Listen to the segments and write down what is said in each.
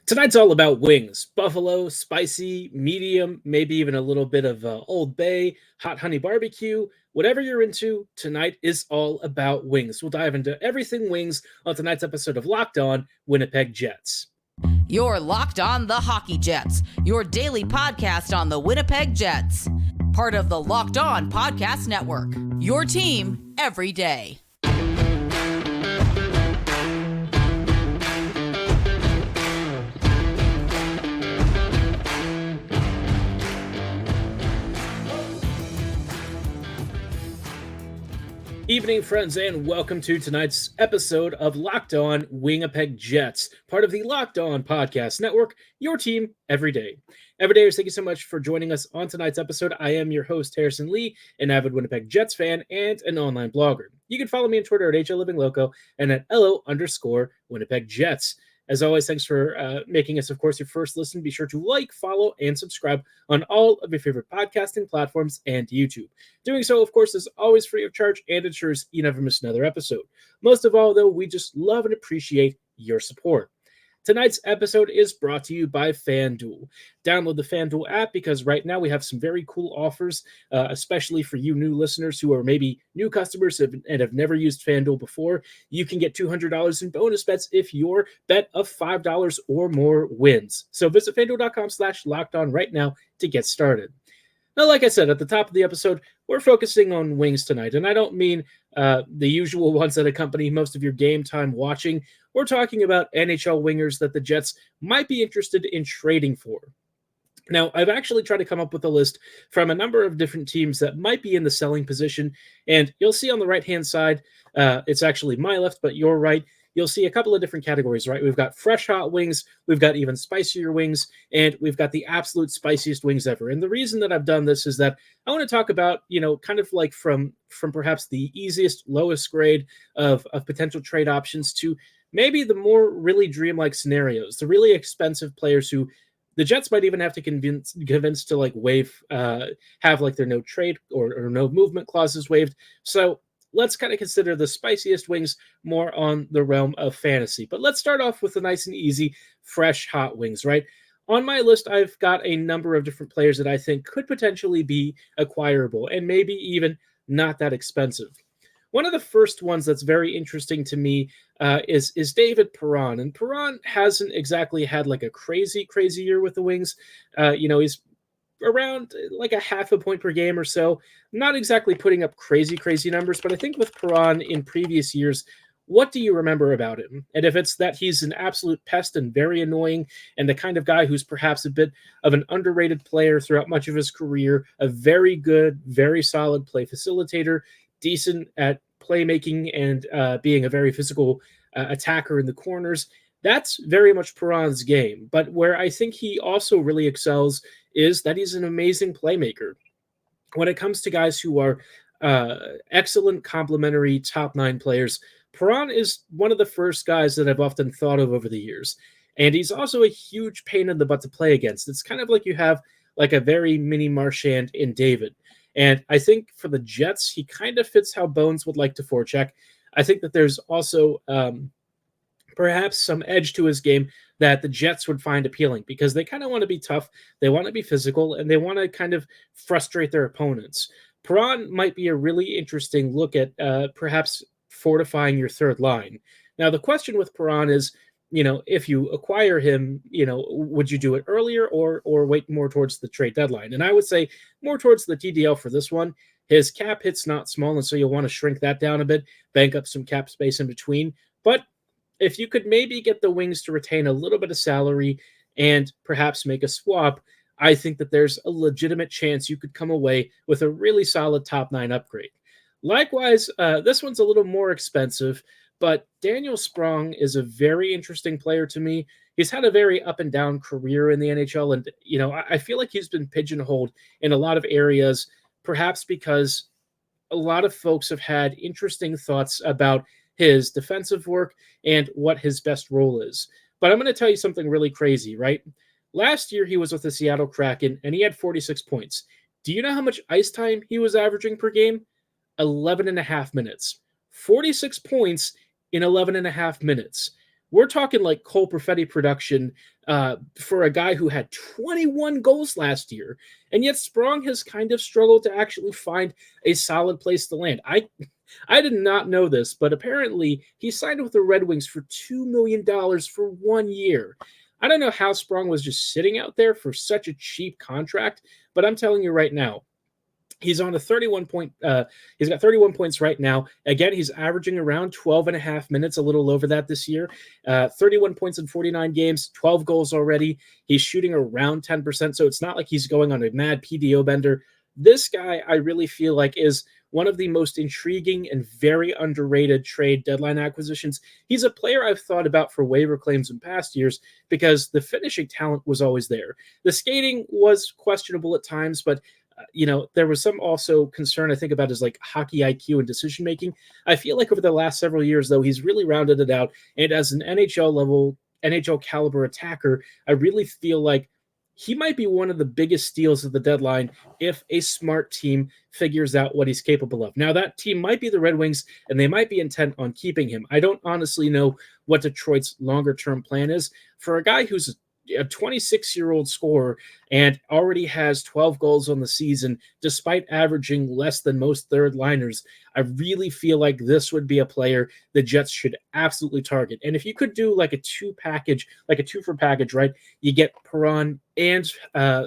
Tonight's all about wings. Buffalo, spicy, medium, maybe even a little bit of Old Bay, hot honey barbecue. Whatever you're into, tonight is all about wings. We'll dive into everything wings on tonight's episode of Locked On Winnipeg Jets. You're Locked On the Hockey Jets, your daily podcast on the Winnipeg Jets. Part of the Locked On Podcast Network, your team every day. Evening, friends, and welcome to tonight's episode of Locked On Winnipeg Jets, part of the Locked On Podcast Network, your team every day. Everydayers, thank you so much for joining us on tonight's episode. I am your host, Harrison Lee, an avid Winnipeg Jets fan and an online blogger. You can follow me on Twitter at HLLivingLoco and at LO_Winnipeg Jets. As always, thanks for making us, of course, your first listen. Be sure to like, follow, and subscribe on all of your favorite podcasting platforms and YouTube. Doing so, of course, is always free of charge and ensures you never miss another episode. Most of all, though, we just love and appreciate your support. Tonight's episode is brought to you by FanDuel. Download the FanDuel app because right now we have some very cool offers, especially for you new listeners who are maybe new customers and have never used FanDuel before. You can get $200 in bonus bets if your bet of $5 or more wins. So visit FanDuel.com/lockedon right now to get started. Now, like I said, at the top of the episode, we're focusing on wings tonight, and I don't mean the usual ones that accompany most of your game time watching. We're talking about NHL wingers that the Jets might be interested in trading for. Now, I've actually tried to come up with a list from a number of different teams that might be in the selling position, and you'll see on the right-hand side, it's actually my left, but your right, you'll see a couple of different categories, right? We've got fresh hot wings, we've got even spicier wings, and we've got the absolute spiciest wings ever. And the reason that I've done this is that I want to talk about, kind of like from perhaps the easiest, lowest grade of potential trade options to maybe the more really dreamlike scenarios, the really expensive players who the Jets might even have to convince to like have like their no trade or no movement clauses waived. So let's kind of consider the spiciest wings more on the realm of fantasy. But let's start off with the nice and easy, fresh, hot wings, right? On my list, I've got a number of different players that I think could potentially be acquirable and maybe even not that expensive. One of the first ones that's very interesting to me is David Perron. And Perron hasn't exactly had like a crazy year with the Wings. He's around like a half a point per game or so. Not exactly putting up crazy numbers, but I think with Perron in previous years, what do you remember about him? And if it's that he's an absolute pest and very annoying and the kind of guy who's perhaps a bit of an underrated player throughout much of his career, a very good, very solid play facilitator, decent at playmaking and being a very physical attacker in the corners, that's very much Perron's game. But where I think he also really excels is that he's an amazing playmaker. When it comes to guys who are excellent complementary top nine players, Perron is one of the first guys that I've often thought of over the years. And he's also a huge pain in the butt to play against. It's kind of like you have like a very mini Marchand in David. And I think for the Jets, he kind of fits how Bones would like to forecheck. I think that there's also perhaps some edge to his game that the Jets would find appealing because they kind of want to be tough, they want to be physical, and they want to kind of frustrate their opponents. Perron might be a really interesting look at perhaps fortifying your third line. Now, the question with Perron is, if you acquire him, would you do it earlier or wait more towards the trade deadline? And I would say more towards the TDL for this one. His cap hit's not small, and so you'll want to shrink that down a bit, bank up some cap space in between. But if you could maybe get the Wings to retain a little bit of salary and perhaps make a swap, I think that there's a legitimate chance you could come away with a really solid top nine upgrade. Likewise, this one's a little more expensive, but Daniel Sprong is a very interesting player to me. He's had a very up and down career in the NHL, and I feel like he's been pigeonholed in a lot of areas, perhaps because a lot of folks have had interesting thoughts about his defensive work and what his best role is. But I'm going to tell you something really crazy, right? Last year, he was with the Seattle Kraken, and he had 46 points. Do you know how much ice time he was averaging per game? 11 and a half minutes. 46 points in 11 and a half minutes. We're talking like Cole Perfetti production for a guy who had 21 goals last year, and yet Sprong has kind of struggled to actually find a solid place to land. I did not know this, but apparently he signed with the Red Wings for $2 million for 1 year. I don't know how Sprong was just sitting out there for such a cheap contract, but I'm telling you right now, he's on a 31 point. He's got 31 points right now. Again, he's averaging around 12 and a half minutes, a little over that this year. 31 points in 49 games, 12 goals already. He's shooting around 10%, so it's not like he's going on a mad PDO bender. This guy, I really feel like, is one of the most intriguing and very underrated trade deadline acquisitions. He's a player I've thought about for waiver claims in past years because the finishing talent was always there. The skating was questionable at times, but there was some also concern I think about his like hockey IQ and decision making. I feel like over the last several years, though, he's really rounded it out. And as an NHL caliber attacker, I really feel like he might be one of the biggest steals of the deadline if a smart team figures out what he's capable of. Now, that team might be the Red Wings, and they might be intent on keeping him. I don't honestly know what Detroit's longer-term plan is. For a guy who's a 26-year-old scorer and already has 12 goals on the season, despite averaging less than most third liners, I really feel like this would be a player the Jets should absolutely target. And if you could do like a two for package, right? You get Perron and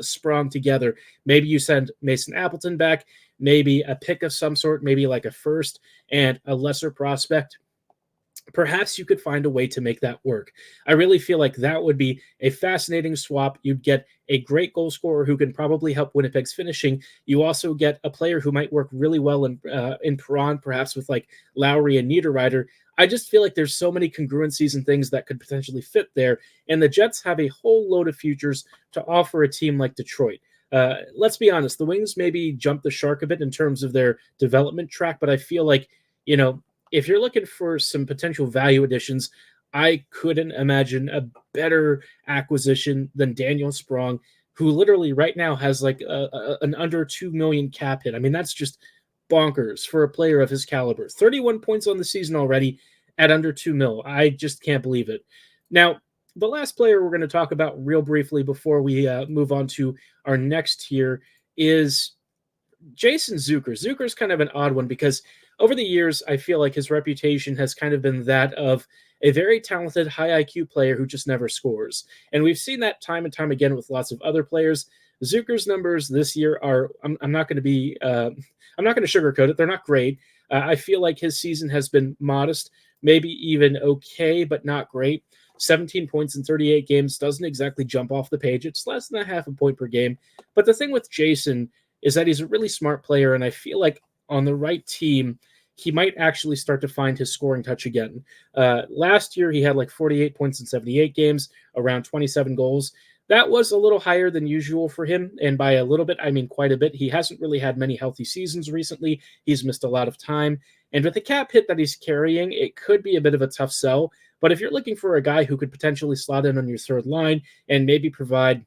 Sprong together. Maybe you send Mason Appleton back, maybe a pick of some sort, maybe like a first and a lesser prospect. Perhaps you could find a way to make that work. I really feel like that would be a fascinating swap. You'd get a great goal scorer who can probably help Winnipeg's finishing. You also get a player who might work really well in Perron, perhaps with like Lowry and Niederreiter. I just feel like there's so many congruencies and things that could potentially fit there. And the Jets have a whole load of futures to offer a team like Detroit. Let's be honest, the Wings maybe jumped the shark a bit in terms of their development track, but I feel like, if you're looking for some potential value additions, I couldn't imagine a better acquisition than Daniel Sprong, who literally right now has like an under 2 million cap hit. I mean, that's just bonkers for a player of his caliber. 31 points on the season already at under 2 mil. I just can't believe it. Now, the last player we're going to talk about real briefly before we move on to our next tier is Jason Zucker. Zucker's kind of an odd one because over the years, I feel like his reputation has kind of been that of a very talented, high IQ player who just never scores. And we've seen that time and time again with lots of other players. Zucker's numbers this year are, I'm not going to sugarcoat it. They're not great. I feel like his season has been modest, maybe even okay, but not great. 17 points in 38 games doesn't exactly jump off the page. It's less than a half a point per game. But the thing with Jason is that he's a really smart player, and I feel like on the right team, he might actually start to find his scoring touch again. Last year, he had like 48 points in 78 games, around 27 goals. That was a little higher than usual for him, and by a little bit, I mean quite a bit. He hasn't really had many healthy seasons recently. He's missed a lot of time, and with the cap hit that he's carrying, it could be a bit of a tough sell. But if you're looking for a guy who could potentially slot in on your third line and maybe provide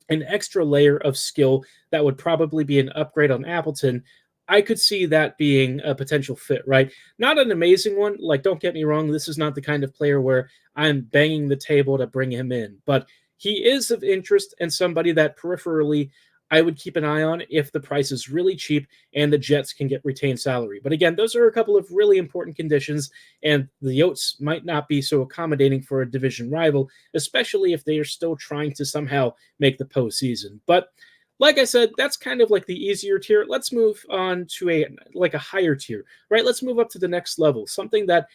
an extra layer of skill that would probably be an upgrade on Appleton, I could see that being a potential fit, right? Not an amazing one. Like, don't get me wrong. This is not the kind of player where I'm banging the table to bring him in, but he is of interest and somebody that peripherally I would keep an eye on if the price is really cheap and the Jets can get retained salary. But again, those are a couple of really important conditions, and the Yotes might not be so accommodating for a division rival, especially if they are still trying to somehow make the postseason. But like I said, that's kind of like the easier tier. Let's move on to a higher tier, right? Let's move up to the next level. Something that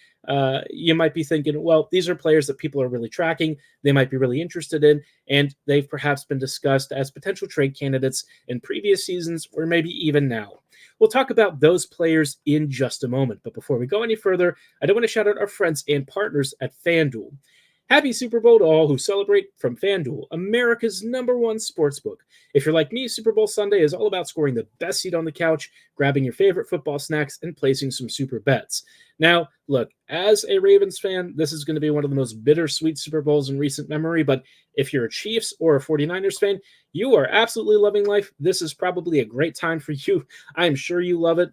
you might be thinking, well, these are players that people are really tracking. They might be really interested in, and they've perhaps been discussed as potential trade candidates in previous seasons or maybe even now. We'll talk about those players in just a moment. But before we go any further, I do want to shout out our friends and partners at FanDuel. Happy Super Bowl to all who celebrate from FanDuel, America's #1 sportsbook. If you're like me, Super Bowl Sunday is all about scoring the best seat on the couch, grabbing your favorite football snacks, and placing some super bets. Now, look, as a Ravens fan, this is going to be one of the most bittersweet Super Bowls in recent memory, but if you're a Chiefs or a 49ers fan, you are absolutely loving life. This is probably a great time for you. I'm sure you love it.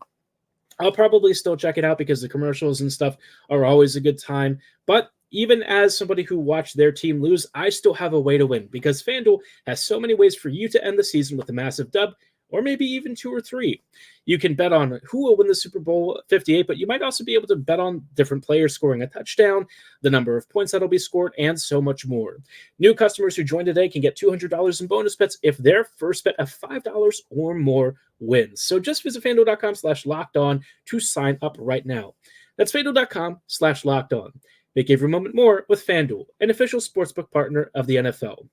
I'll probably still check it out because the commercials and stuff are always a good time, but even as somebody who watched their team lose, I still have a way to win because FanDuel has so many ways for you to end the season with a massive dub, or maybe even 2 or 3. You can bet on who will win the Super Bowl 58, but you might also be able to bet on different players scoring a touchdown, the number of points that'll be scored, and so much more. New customers who join today can get $200 in bonus bets if their first bet of $5 or more wins. So just visit FanDuel.com/lockedon to sign up right now. That's FanDuel.com/lockedon. Make every moment more with FanDuel, an official sportsbook partner of the NFL.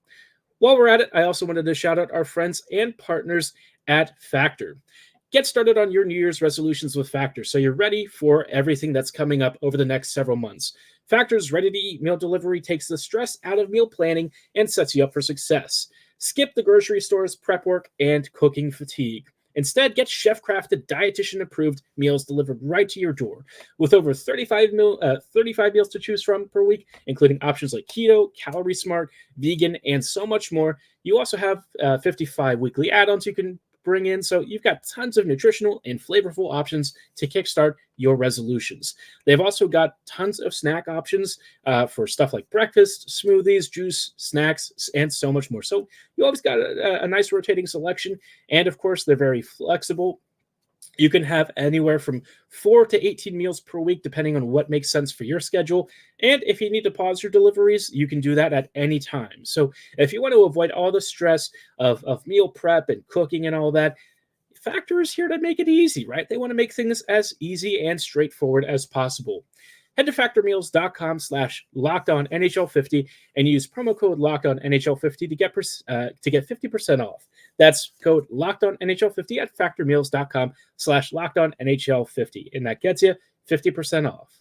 While we're at it, I also wanted to shout out our friends and partners at Factor. Get started on your New Year's resolutions with Factor so you're ready for everything that's coming up over the next several months. Factor's ready-to-eat meal delivery takes the stress out of meal planning and sets you up for success. Skip the grocery stores, prep work, and cooking fatigue. Instead, get chef-crafted, dietitian-approved meals delivered right to your door. With over 35 meals to choose from per week, including options like keto, calorie smart, vegan, and so much more. You also have 55 weekly add-ons you can bring in, so you've got tons of nutritional and flavorful options to kickstart your resolutions. They've also got tons of snack options for stuff like breakfast, smoothies, juice, snacks, and so much more. So you always got a nice rotating selection, and of course, they're very flexible. You can have anywhere from 4 to 18 meals per week, depending on what makes sense for your schedule. And if you need to pause your deliveries, you can do that at any time. So if you want to avoid all the stress of meal prep and cooking and all that, Factor is here to make it easy, right? They want to make things as easy and straightforward as possible. Head to factormeals.com/lockedonnhl50 and use promo code LockedOnNHL50 to get 50% off. That's code LockedOnNHL50 at factormeals.com/LockedOnNHL50, and that gets you 50% off.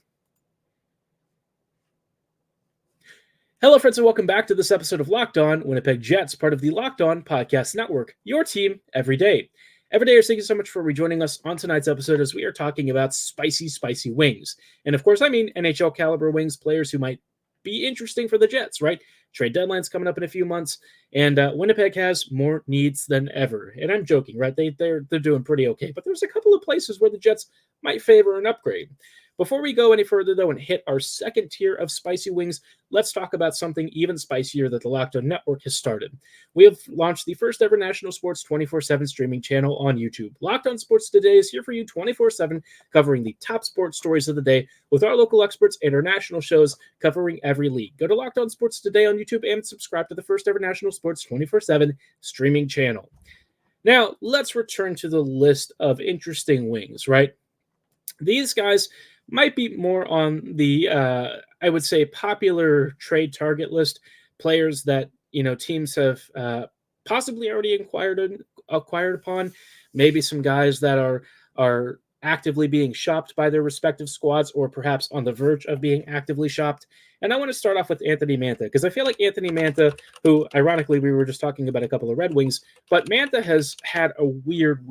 Hello, friends, and welcome back to this episode of Locked On Winnipeg Jets, part of the Locked On Podcast Network, your team every day. Everydayers, thank you so much for rejoining us on tonight's episode as we are talking about spicy wings. And of course, I mean NHL caliber wings, players who might be interesting for the Jets, right? Trade deadline's coming up in a few months, and Winnipeg has more needs than ever. And I'm joking, right? They're doing pretty okay, but there's a couple of places where the Jets might favor an upgrade. Before we go any further, though, and hit our second tier of spicy wings, let's talk about something even spicier that the Locked On Network has started. We have launched the first ever national sports 24/7 streaming channel on YouTube. Locked On Sports Today is here for you 24/7, covering the top sports stories of the day with our local experts and our national shows covering every league. Go to Locked On Sports Today on YouTube and subscribe to the first ever national sports 24/7 streaming channel. Now, let's return to the list of interesting wings, right? These guys might be more on the, I would say, popular trade target list, players that, teams have possibly already acquired upon, maybe some guys that are actively being shopped by their respective squads or perhaps on the verge of being actively shopped. And I want to start off with Anthony Mantha, because I feel like Anthony Mantha, who ironically we were just talking about a couple of Red Wings, but Mantha has had a weird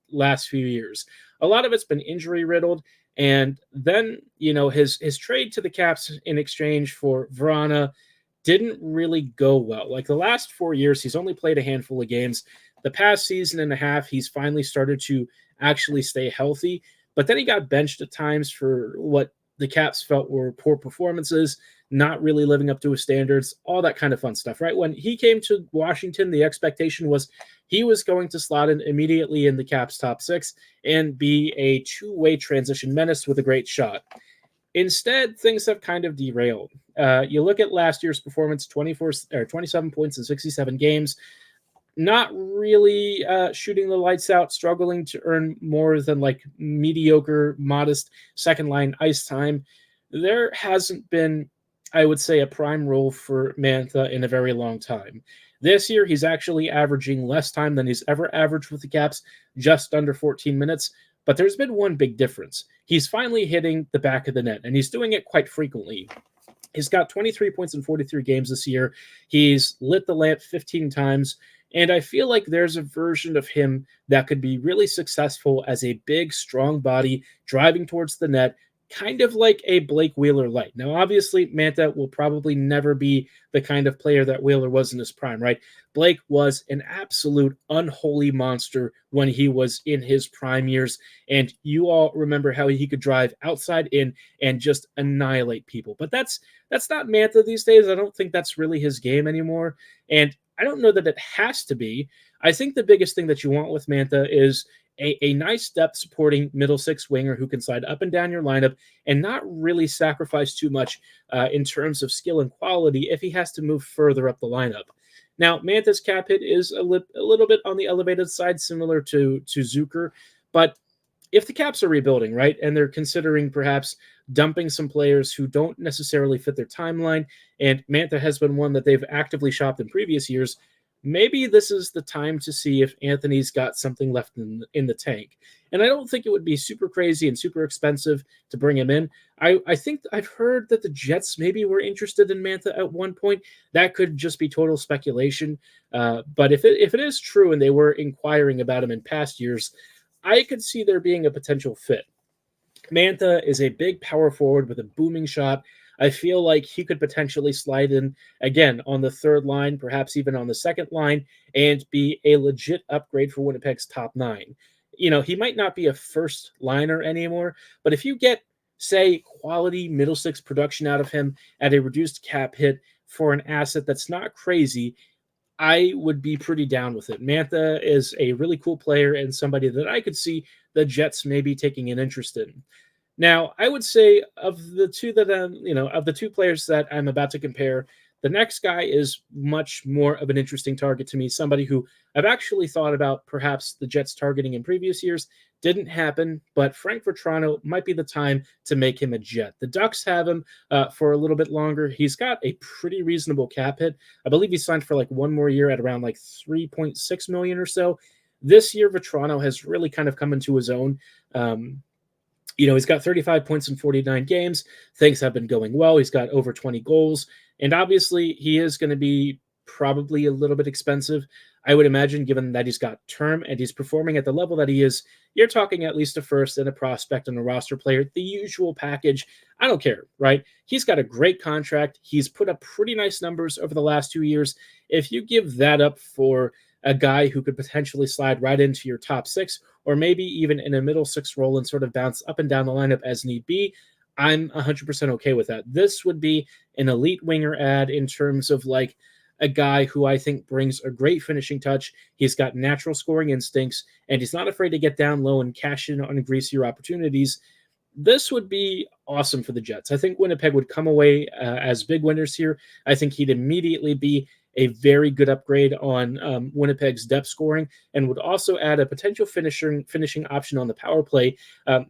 last few years. A lot of it's been injury riddled. And then, his trade to the Caps in exchange for Vatrano didn't really go well. Like the last 4 years, he's only played a handful of games. The past season and a half, he's finally started to actually stay healthy. But then he got benched at times for what the Caps felt were poor performances, not really living up to his standards, all that kind of fun stuff, right? When he came to Washington, the expectation was he was going to slot in immediately in the Caps top 6 and be a two-way transition menace with a great shot. Instead, things have kind of derailed. You look at last year's performance, 27 points in 67 games, not really shooting the lights out, struggling to earn more than like mediocre, modest second-line ice time. There hasn't been, I would say, a prime role for Mantha in a very long time. This year, he's actually averaging less time than he's ever averaged with the Caps, just under 14 minutes. But there's been one big difference. He's finally hitting the back of the net, and he's doing it quite frequently. He's got 23 points in 43 games this year. He's lit the lamp 15 times. And I feel like there's a version of him that could be really successful as a big, strong body driving towards the net, kind of like a Blake Wheeler light. Now, obviously, Mantha will probably never be the kind of player that Wheeler was in his prime, right? Blake was an absolute unholy monster when he was in his prime years, and you all remember how he could drive outside in and just annihilate people. But that's not Mantha these days. I don't think that's really his game anymore, and I don't know that it has to be. I think the biggest thing that you want with Mantha is a nice depth supporting middle six winger who can slide up and down your lineup and not really sacrifice too much in terms of skill and quality if he has to move further up the lineup. Now, Mantha's cap hit is a little bit on the elevated side, similar to Zucker, but if the Caps are rebuilding, right, and they're considering perhaps dumping some players who don't necessarily fit their timeline, and Mantha has been one that they've actively shopped in previous years, maybe this is the time to see if Anthony's got something left in the tank. And I don't think it would be super crazy and super expensive to bring him in. I think I've heard that the Jets maybe were interested in Mantha at one point. That could just be total speculation. But if it is true and they were inquiring about him in past years, I could see there being a potential fit. Mantha is a big power forward with a booming shot. I feel like he could potentially slide in again on the third line, perhaps even on the second line, and be a legit upgrade for Winnipeg's top nine. He might not be a first liner anymore, but if you get, say, quality middle six production out of him at a reduced cap hit for an asset that's not crazy, I would be pretty down with it. Mantha is a really cool player and somebody that I could see the Jets maybe taking an interest in. Now, I would say of the two players that I'm about to compare, the next guy is much more of an interesting target to me. Somebody who I've actually thought about perhaps the Jets targeting in previous years. Didn't happen, but Frank Vatrano might be the time to make him a Jet. The Ducks have him for a little bit longer. He's got a pretty reasonable cap hit. I believe he signed for like one more year at around like $3.6 million or so. This year, Vatrano has really kind of come into his own. He's got 35 points in 49 games. Things have been going well. He's got over 20 goals. And obviously, he is going to be probably a little bit expensive, I would imagine, given that he's got term and he's performing at the level that he is. You're talking at least a first and a prospect and a roster player, the usual package. I don't care, right? He's got a great contract. He's put up pretty nice numbers over the last 2 years. If you give that up for a guy who could potentially slide right into your top six, or maybe even in a middle six role and sort of bounce up and down the lineup as need be, I'm 100% okay with that. This would be an elite winger ad in terms of like a guy who I think brings a great finishing touch. He's got natural scoring instincts, and he's not afraid to get down low and cash in on greasier opportunities. This would be awesome for the Jets. I think Winnipeg would come away as big winners here. I think he'd immediately be a very good upgrade on Winnipeg's depth scoring, and would also add a potential finishing option on the power play.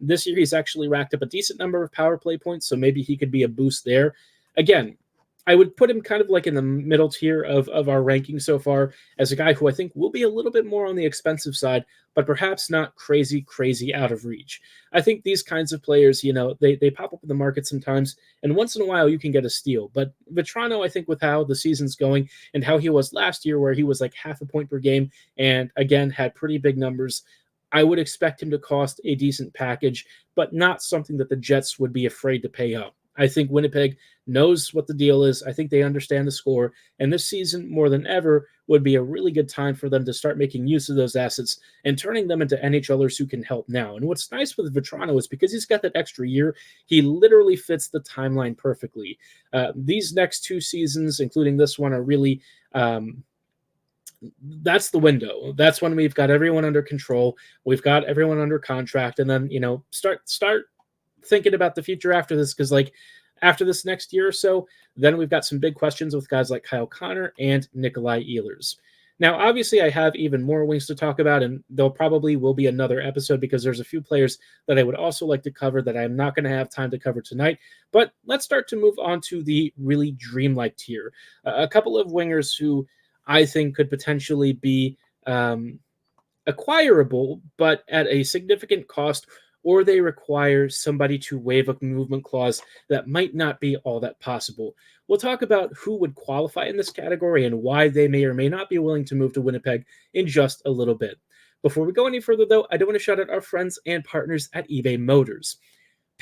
This year, he's actually racked up a decent number of power play points, so maybe he could be a boost there. Again, I would put him kind of like in the middle tier of our ranking so far as a guy who I think will be a little bit more on the expensive side, but perhaps not crazy out of reach. I think these kinds of players, they pop up in the market sometimes, and once in a while you can get a steal. But Vatrano, I think with how the season's going and how he was last year, where he was like half a point per game and again had pretty big numbers, I would expect him to cost a decent package, but not something that the Jets would be afraid to pay up. I think Winnipeg knows what the deal is. I think they understand the score. And this season, more than ever, would be a really good time for them to start making use of those assets and turning them into NHLers who can help now. And what's nice with Vatrano is because he's got that extra year, he literally fits the timeline perfectly. These next 2 seasons, including this one, are really that's the window. That's when we've got everyone under control. We've got everyone under contract. And then, start thinking about the future after this, because after this next year or so, then we've got some big questions with guys like Kyle Connor and Nikolai Ehlers. Now, obviously, I have even more wings to talk about, and there probably will be another episode because there's a few players that I would also like to cover that I'm not going to have time to cover tonight. But let's start to move on to the really dreamlike tier. A couple of wingers who I think could potentially be acquirable, but at a significant cost, or they require somebody to waive a movement clause that might not be all that possible. We'll talk about who would qualify in this category and why they may or may not be willing to move to Winnipeg in just a little bit. Before we go any further, though, I do want to shout out our friends and partners at eBay Motors.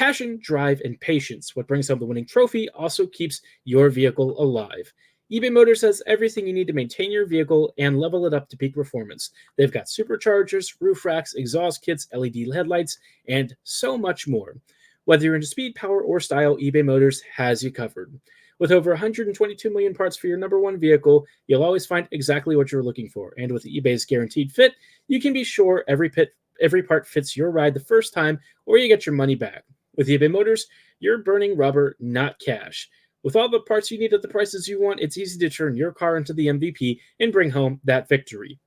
Passion, drive, and patience. What brings home the winning trophy also keeps your vehicle alive. eBay Motors has everything you need to maintain your vehicle and level it up to peak performance. They've got superchargers, roof racks, exhaust kits, LED headlights, and so much more. Whether you're into speed, power, or style, eBay Motors has you covered. With over 122 million parts for your number one vehicle, you'll always find exactly what you're looking for. And with eBay's guaranteed fit, you can be sure every part fits your ride the first time, or you get your money back. With eBay Motors, you're burning rubber, not cash. With all the parts you need at the prices you want, it's easy to turn your car into the MVP and bring home that victory.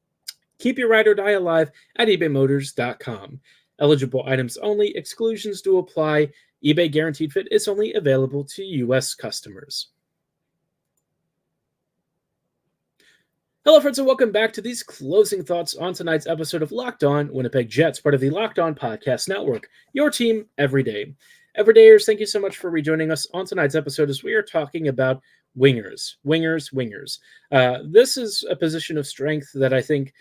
Keep your ride or die alive at ebaymotors.com. Eligible items only. Exclusions do apply. eBay Guaranteed Fit is only available to U.S. customers. Hello, friends, and welcome back to these closing thoughts on tonight's episode of Locked On Winnipeg Jets, part of the Locked On Podcast Network, your team every day. Everydayers, thank you so much for rejoining us on tonight's episode as we are talking about wingers. This is a position of strength that I think,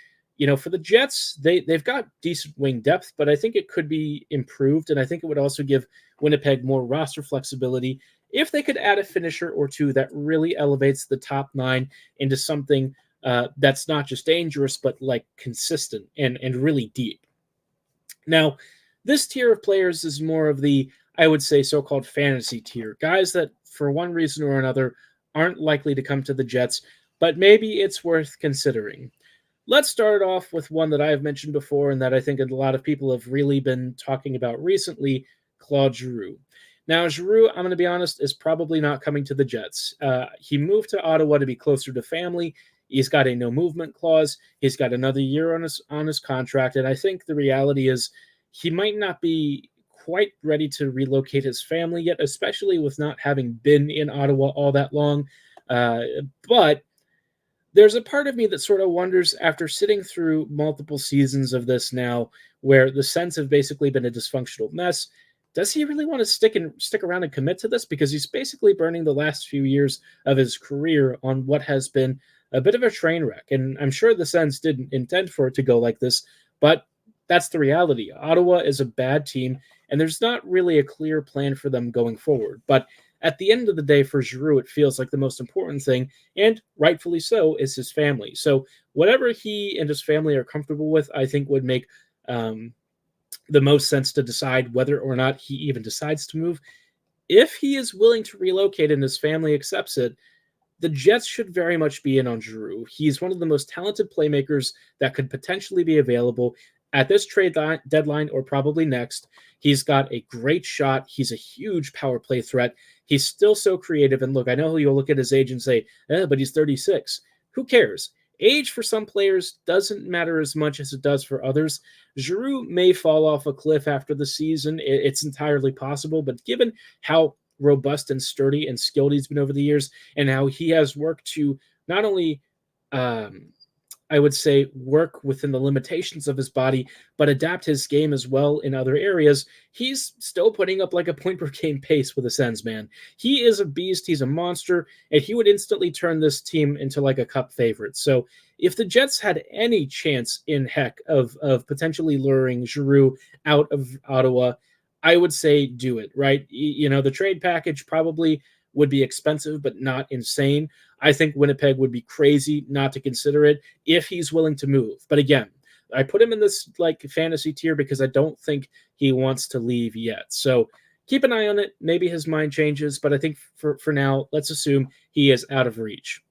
for the Jets, they've got decent wing depth, but I think it could be improved, and I think it would also give Winnipeg more roster flexibility if they could add a finisher or two that really elevates the top nine into something that's not just dangerous, but like consistent and really deep. Now, this tier of players is more of the, I would say, so-called fantasy tier. Guys that, for one reason or another, aren't likely to come to the Jets, but maybe it's worth considering. Let's start off with one that I have mentioned before and that I think a lot of people have really been talking about recently, Claude Giroux. Now, Giroux, I'm going to be honest, is probably not coming to the Jets. He moved to Ottawa to be closer to family. He's got a no-movement clause. He's got another year on his contract, and I think the reality is he might not be quite ready to relocate his family yet, especially with not having been in Ottawa all that long. But there's a part of me that sort of wonders, after sitting through multiple seasons of this now, where the Sens have basically been a dysfunctional mess, does he really want to stick around and commit to this? Because he's basically burning the last few years of his career on what has been a bit of a train wreck. And I'm sure the Sens didn't intend for it to go like this, but that's the reality. Ottawa is a bad team, and there's not really a clear plan for them going forward. But at the end of the day, for Giroux, it feels like the most important thing, and rightfully so, is his family. So whatever he and his family are comfortable with, I think would make the most sense to decide whether or not he even decides to move. If he is willing to relocate and his family accepts it, the Jets should very much be in on Giroux. He's one of the most talented playmakers that could potentially be available at this trade deadline or probably next. He's got a great shot. He's a huge power play threat. He's still so creative. And look, I know you'll look at his age and say, but he's 36. Who cares? Age for some players doesn't matter as much as it does for others. Giroux may fall off a cliff after the season. It's entirely possible, but given how robust and sturdy and skilled he's been over the years, and how he has worked to not only I would say work within the limitations of his body, but adapt his game as well in other areas, he's still putting up like a point per game pace with the Sens, man. He is a beast. He's a monster, and he would instantly turn this team into like a cup favorite. So if the Jets had any chance in heck of potentially luring Giroux out of Ottawa, I would say do it, right? The trade package probably would be expensive, but not insane. I think Winnipeg would be crazy not to consider it if he's willing to move. But again, I put him in this like fantasy tier because I don't think he wants to leave yet. So keep an eye on it. Maybe his mind changes, but I think for now, let's assume he is out of reach.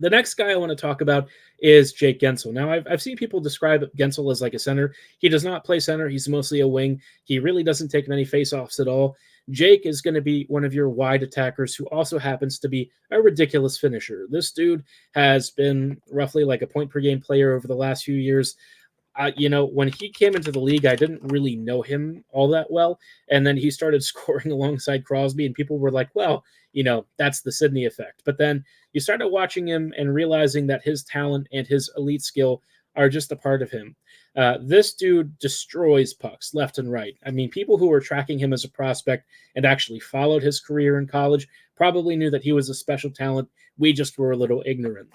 The next guy I want to talk about is Jake Guentzel. Now, I've seen people describe Guentzel as like a center. He does not play center. He's mostly a wing. He really doesn't take many faceoffs at all. Jake is going to be one of your wide attackers who also happens to be a ridiculous finisher. This dude has been roughly like a point per game player over the last few years. When he came into the league, I didn't really know him all that well. And then he started scoring alongside Crosby, and people were like, well, that's the Sidney effect. But then you started watching him and realizing that his talent and his elite skill are just a part of him. This dude destroys pucks left and right. I mean, people who were tracking him as a prospect and actually followed his career in college probably knew that he was a special talent. We just were a little ignorant.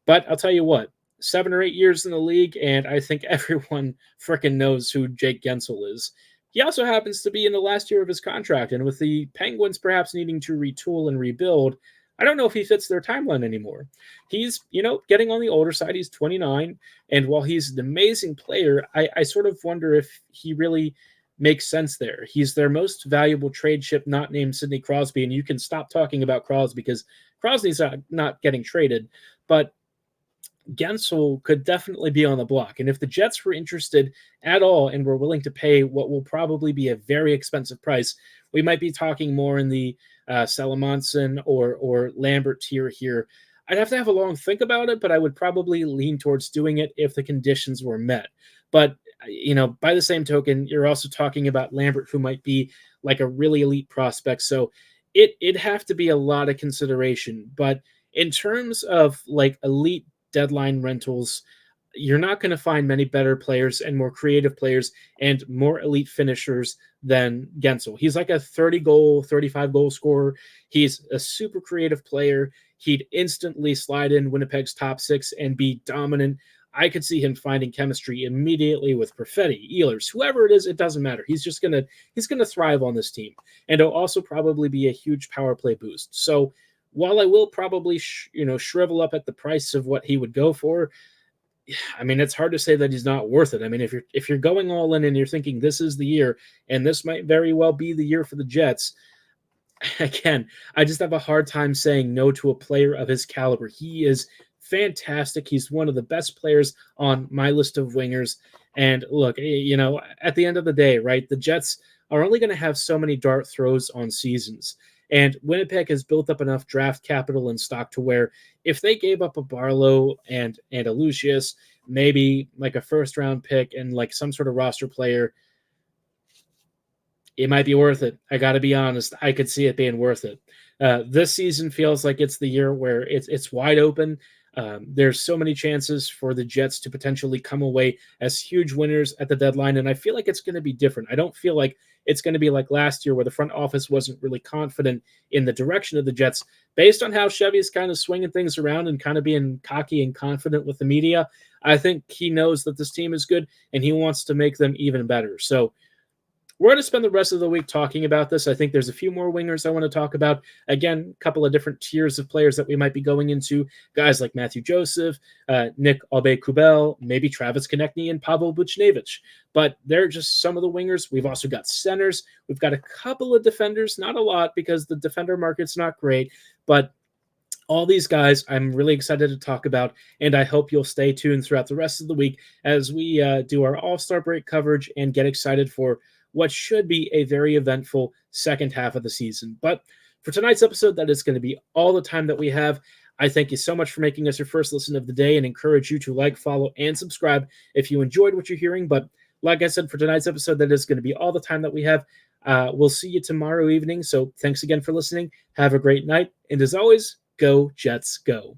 But I'll tell you what, 7 or 8 years in the league, and I think everyone frickin' knows who Jake Guentzel is. He also happens to be in the last year of his contract, and with the Penguins perhaps needing to retool and rebuild, I don't know if he fits their timeline anymore. He's, getting on the older side. He's 29, and while he's an amazing player, I sort of wonder if he really makes sense there. He's their most valuable trade chip, not named Sidney Crosby, and you can stop talking about Crosby because Crosby's not getting traded, but Guentzel could definitely be on the block. And if the Jets were interested at all and were willing to pay what will probably be a very expensive price, we might be talking more in the Salamonson or Lambert tier here. I'd have to have a long think about it, but I would probably lean towards doing it if the conditions were met. But, by the same token, you're also talking about Lambert, who might be like a really elite prospect. So it'd have to be a lot of consideration. But in terms of like elite deadline rentals, you're not going to find many better players and more creative players and more elite finishers than Guentzel. He's like a 35 goal scorer. He's a super creative player. He'd instantly slide in Winnipeg's top six and be dominant. I could see him finding chemistry immediately with Perfetti, Ehlers, whoever it is. It doesn't matter. He's gonna thrive on this team, and it'll also probably be a huge power play boost. So while I will probably shrivel up at the price of what he would go for, I mean, it's hard to say that he's not worth it. I mean, if you're going all in and you're thinking this is the year, and this might very well be the year for the Jets, again, I just have a hard time saying no to a player of his caliber. He is fantastic. He's one of the best players on my list of wingers. And look, at the end of the day, right, the Jets are only going to have so many dart throws on seasons. And Winnipeg has built up enough draft capital and stock to where if they gave up a Barlow and a Lucius, maybe like a first-round pick and like some sort of roster player, it might be worth it. I got to be honest. I could see it being worth it. This season feels like it's the year where it's wide open. There's so many chances for the Jets to potentially come away as huge winners at the deadline, and I feel like it's going to be different. I don't feel like it's going to be like last year where the front office wasn't really confident in the direction of the Jets based on how Chevy's kind of swinging things around and kind of being cocky and confident with the media. I think he knows that this team is good, and he wants to make them even better. So we're going to spend the rest of the week talking about this. I think there's a few more wingers I want to talk about. Again, a couple of different tiers of players that we might be going into. Guys like Matthew Joseph, Nick Aube-Kubel, maybe Travis Konechny, and Pavel Buchnevich. But they're just some of the wingers. We've also got centers. We've got a couple of defenders, not a lot because the defender market's not great. But all these guys I'm really excited to talk about, and I hope you'll stay tuned throughout the rest of the week as we do our All-Star break coverage and get excited for what should be a very eventful second half of the season. But for tonight's episode, that is going to be all the time that we have. I thank you so much for making us your first listen of the day and encourage you to like, follow, and subscribe if you enjoyed what you're hearing. But like I said, for tonight's episode, that is going to be all the time that we have. We'll see you tomorrow evening. So thanks again for listening. Have a great night. And as always, go Jets, go.